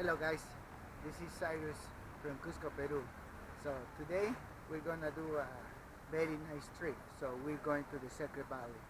Hello guys, this is Cyrus from Cusco, Peru. So today we're gonna do a very nice trip. So we're going to the Secret Valley.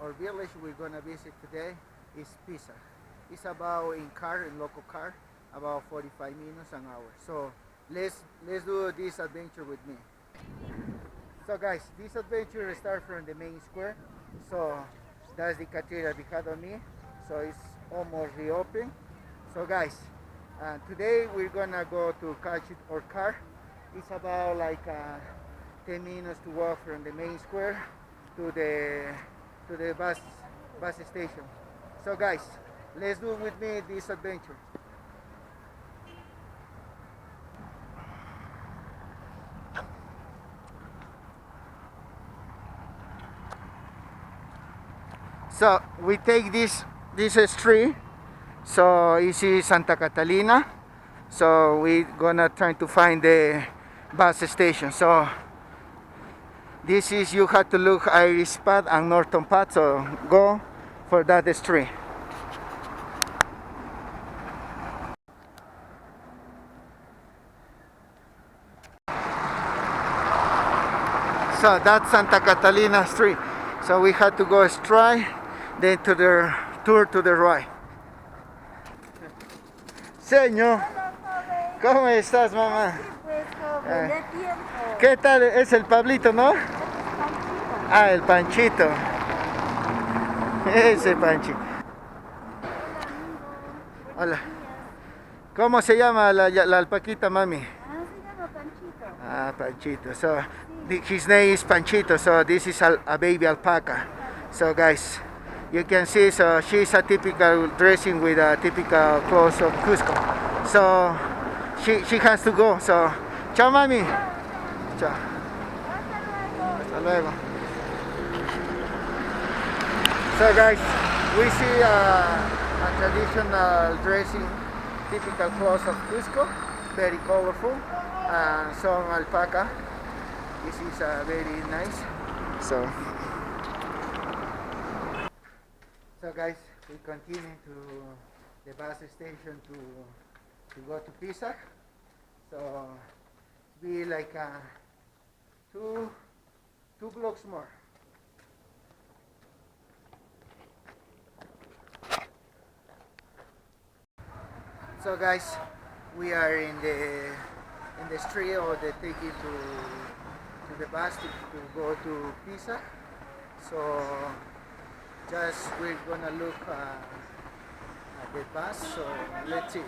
Our village we're gonna visit today is PISAQ. It's about in local car, about 45 minutes an hour. So let's do this adventure with me. So guys, this adventure starts from the main square. So that's the cathedral behind of me. So it's almost reopened. So guys, today we're gonna go to catch our car. It's about like 10 minutes to walk from the main square to the bus station. So guys, let's do with me this adventure. So we take this street. So this is Santa Catalina. So we're gonna try to find the bus station. So this is, you have to look Irish path and Norton path. So go for that street. So that's Santa Catalina Street. So we had to go straight, then to the tour to the right. Señor, ¿cómo estás, mamá? Pues joven, de tiempo. ¿Qué tal? Es el Pablito, ¿no? Ah, el Panchito. Ese Panchito. Hola. ¿Cómo se llama la alpaquita, mami? Se llama Panchito. Ah, Panchito. So his name is Panchito. So this is a baby alpaca. So guys, you can see, so she's a typical dressing with a typical clothes of Cusco. So she has to go. So chao, mami. Chao. Hasta luego. So guys, we see a traditional dressing, typical clothes of Cusco, very colorful, some alpaca. This is very nice. So guys, we continue to the bus station to go to PISAQ. So be like two blocks more. So guys, we are in the street, or they take you to the bus to go to PISAQ. So just we're gonna look at the bus. So let's see.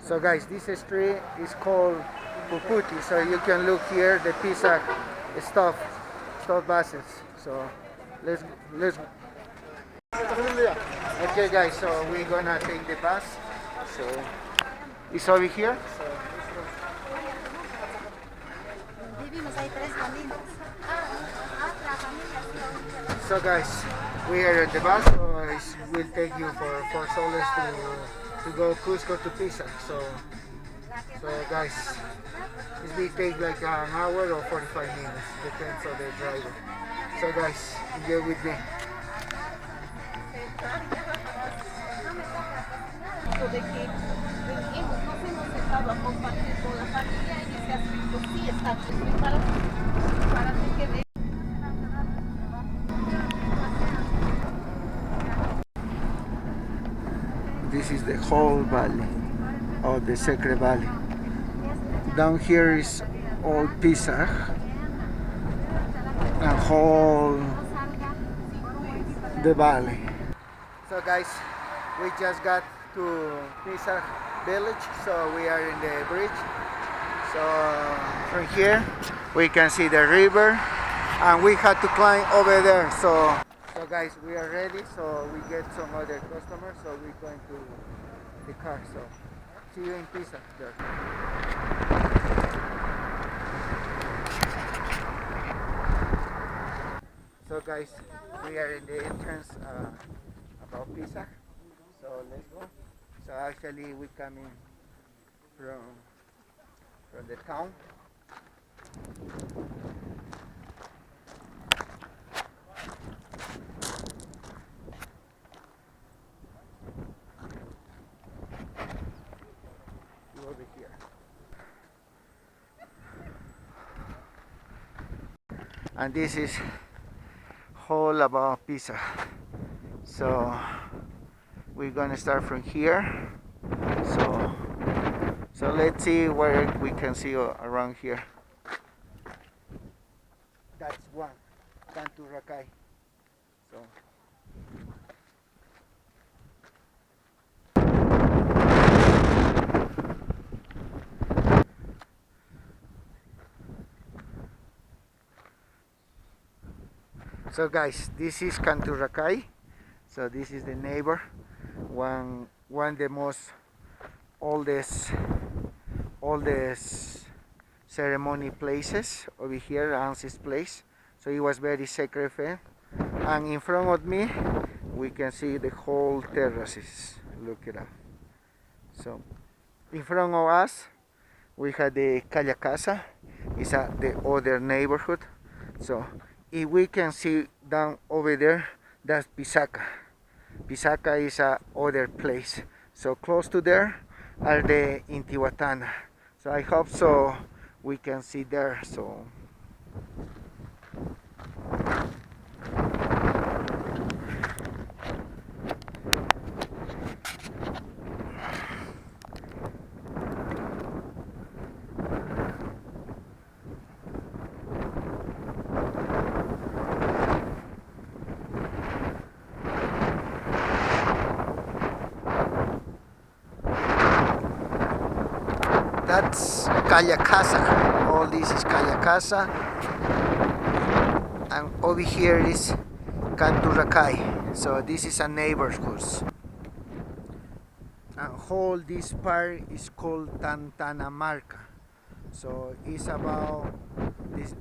So guys, this street is called Puputi. So you can look here the PISAQ stop buses. So let's okay guys, so we're gonna take the bus. So it's over here. So guys, we are at the bus, so we'll take you for 4 soles to go Cusco to PISAQ. So guys, this will take like an hour or 45 minutes, depends on the driver. So guys, enjoy with me. De que nos hemos sentado a compartir con la familia y ese aspecto sí está para que quede. This is the whole valley of the Secret Valley. Down here is all PISAQ and whole the valley. So guys, we just got to PISAQ village, so we are in the bridge. So from here we can see the river, and we had to climb over there. So guys, we are ready. So we get some other customers, so we're going to the car. So see you in PISAQ there. So guys, we are in the entrance about PISAQ. So let's go. So actually we coming from the town. and this is all about pizza. So we're gonna start from here. So let's see where we can see around here. That's one, Cantu Rakai. So So guys, this is Cantu Rakai. So this is the neighbor, one of the most oldest ceremony places over here, Ansis place. So it was very sacred fair. And in front of me we can see the whole terraces. Look it up. So in front of us we have the Calle Casa. It's the other neighborhood. So if we can see down over there, that's PISAQ. PISAQ is a other place. So close to there are the Intihuatana. So I hope so we can see there. So that's Calle Casa. All this is Calle Casa, and over here is Cantu Rakai. So this is a neighborhood. And all this part is called Tantanamarca. So it's about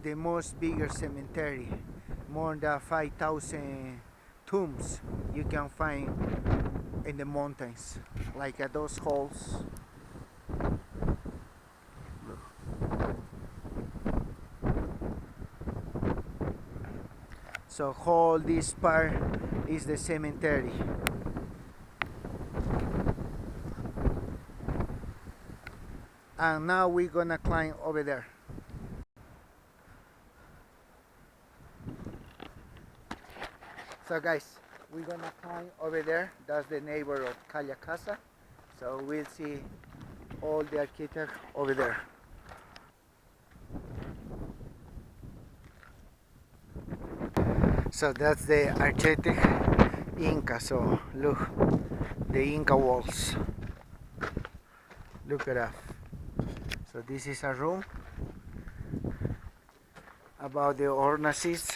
the most bigger cemetery. More than 5,000 tombs you can find in the mountains, like at those holes. So all this part is the cemetery. And now we're gonna climb over there. So guys, we're gonna climb over there. That's the neighbor of Calle Casa. So we'll see all the architecture over there. So that's the architect Inca. So look, the Inca walls. Look at that. So this is a room about the hornaces,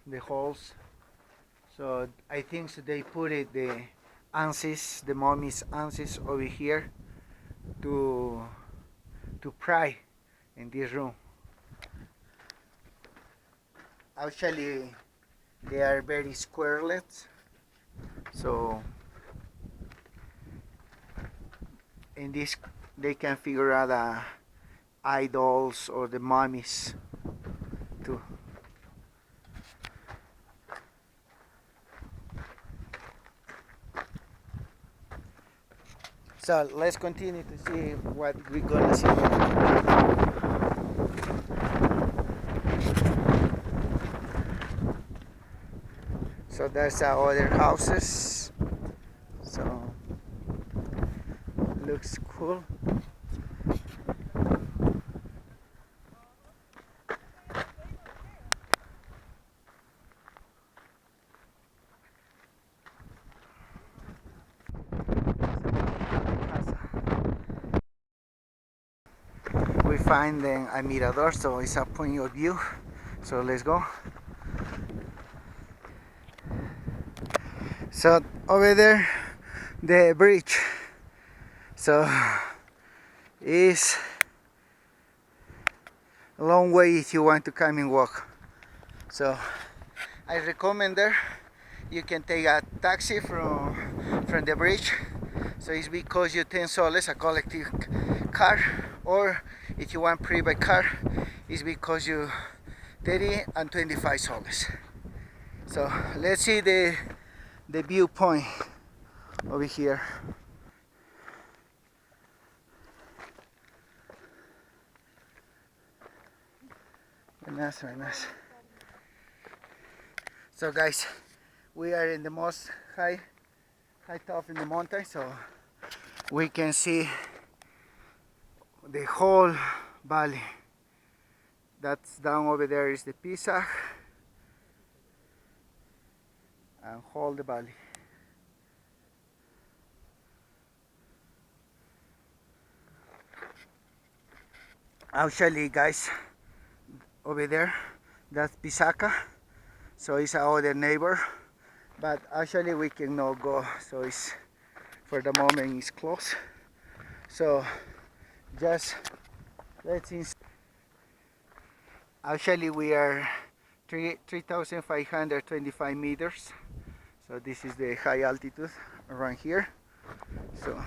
the holes. So I think so they put it the answers, the mommy's answers over here to pray in this room. Actually, they are very squarelets. So in this they can figure out the idols or the mummies too. So let's continue to see what we're gonna see. So there's other houses. So looks cool. We find a mirador, so it's a point of view. So let's go. So over there, the bridge. So it's a long way if you want to come and walk. So I recommend there you can take a taxi from the bridge. So it's because you 10 soles a collective car, or if you want private car, it's because you 30 and 25 soles. So let's see the viewpoint over here. Buenas, buenas. So guys, we are in the most high top in the mountain, so we can see the whole valley. That's down over there is the PISAQ and whole the valley. Actually guys, over there that's PISAQ, so it's our other neighbor, but actually we cannot go, so it's for the moment it's closed. So just let's see. Actually we are 3,525 meters, so this is the high altitude around here. So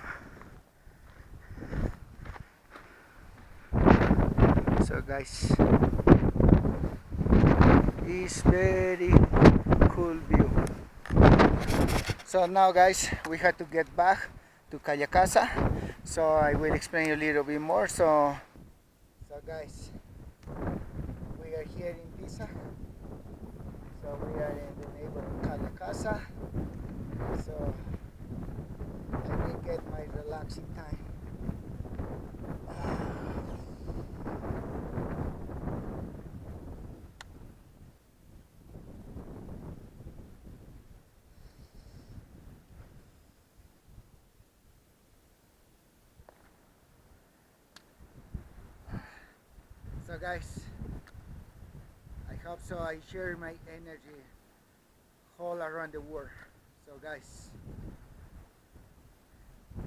guys, it's very cool view. So now guys, we had to get back to Calle Casa, so I will explain a little bit more. So guys, we are here in Pisa, so we are in the neighborhood Calle Casa, so I will get my relaxing time. So guys, I hope so I share my energy all around the world. So guys,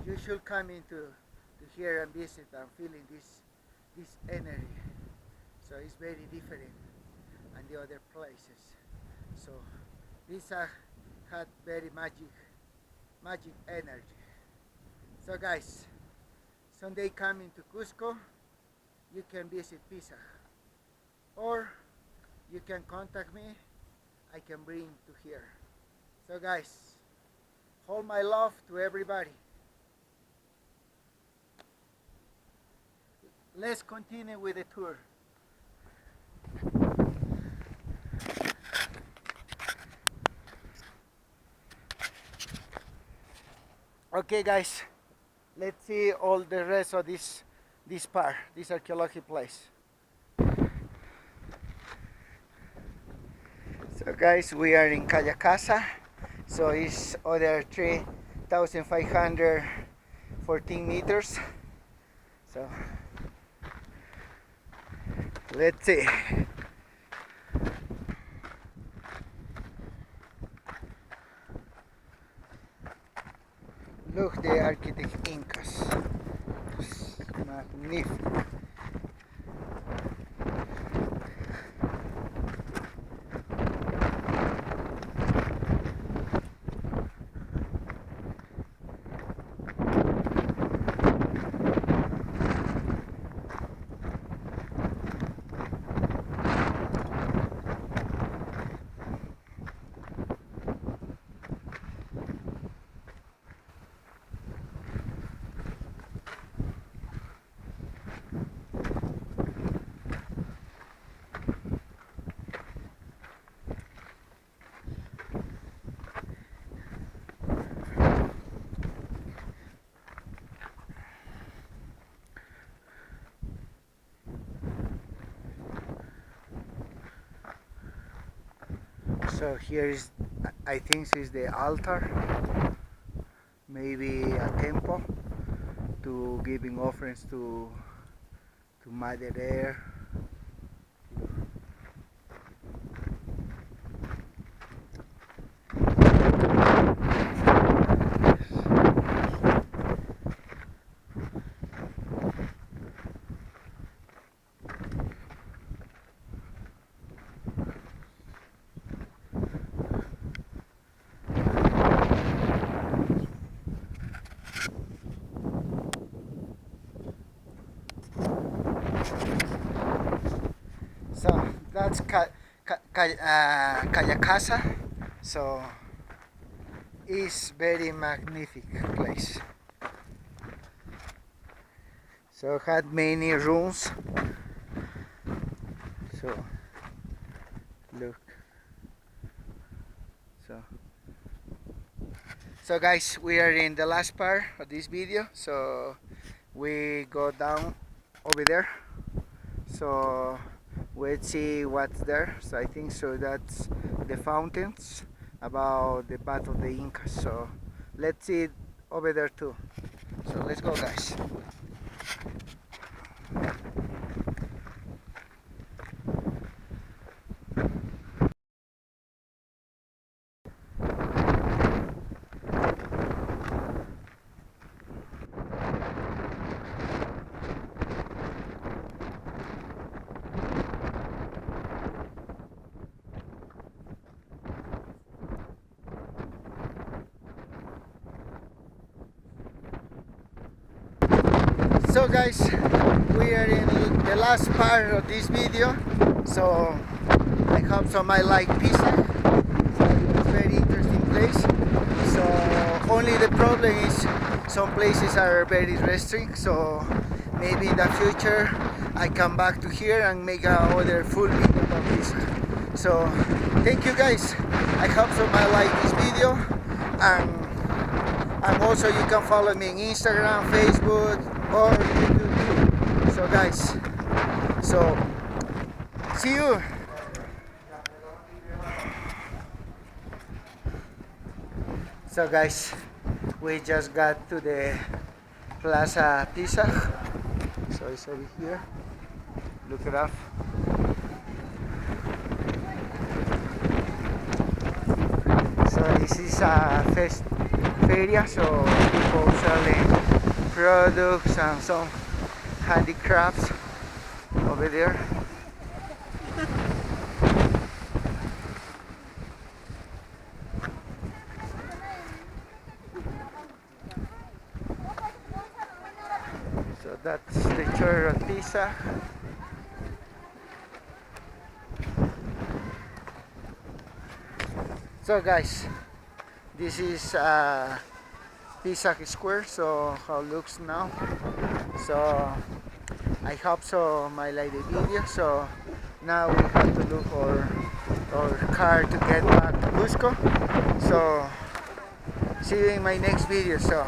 you should come into here and visit and feeling this energy. So it's very different than the other places. So PISAQ had very magic energy. So guys, someday coming to Cusco, you can visit PISAQ, or you can contact me, I can bring to here. So guys, hold my love to everybody. Let's continue with the tour. Okay guys, let's see all the rest of this part, this archaeological place. So guys, we are in Calle Casa, so it's other 3,514 meters. So let's see. Look, the architect Inkas. Magnificent. So here is, I think this is the altar, maybe a temple to giving offerings to Mother Earth. So that's Calle Casa. So it's very magnificent place. So had many rooms. So Look. So guys, we are in the last part of this video, so we go down over there, so let's see what's there. So I think so that's the fountains about the path of the Incas, so let's see it over there too. So let's go guys. So guys, we are in the last part of this video, so I hope some might like PISAQ. So it's a very interesting place. So only the problem is some places are very restricted, so maybe in the future I come back to here and make another full video about PISAQ. So thank you guys, I hope some might like this video, and also you can follow me on Instagram, Facebook, or YouTube. So guys, so see you. So guys, we just got to the Plaza Pizza. So it's over here. Look it up. So this is a feria, so people selling products and some handicrafts over there. So that's the church of Pisa. So guys, this is PISAQ Square, so how it looks now. So I hope so might like the video. So now we have to look for our car to get back to Cusco. So see you in my next video. So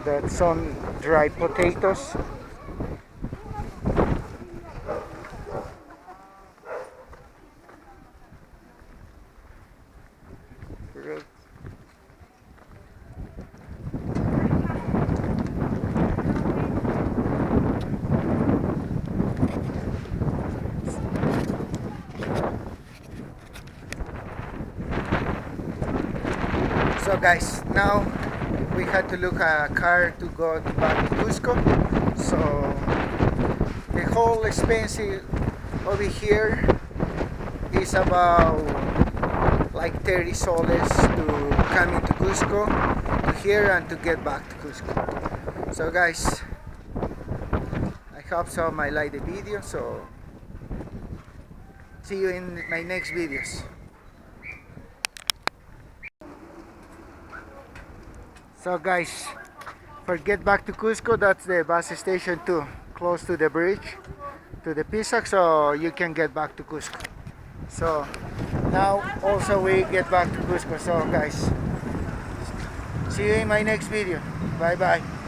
that's some dried potatoes. So guys, now we had to look at a car to go back to Cusco. So the whole expense over here is about like 30 soles to come into Cusco to here and to get back to Cusco. So guys, I hope so might like the video. So see you in my next videos. So guys, for get back to Cusco, that's the bus station too, close to the bridge, to the PISAQ, so you can get back to Cusco. So now also we get back to Cusco. So guys, see you in my next video. Bye bye.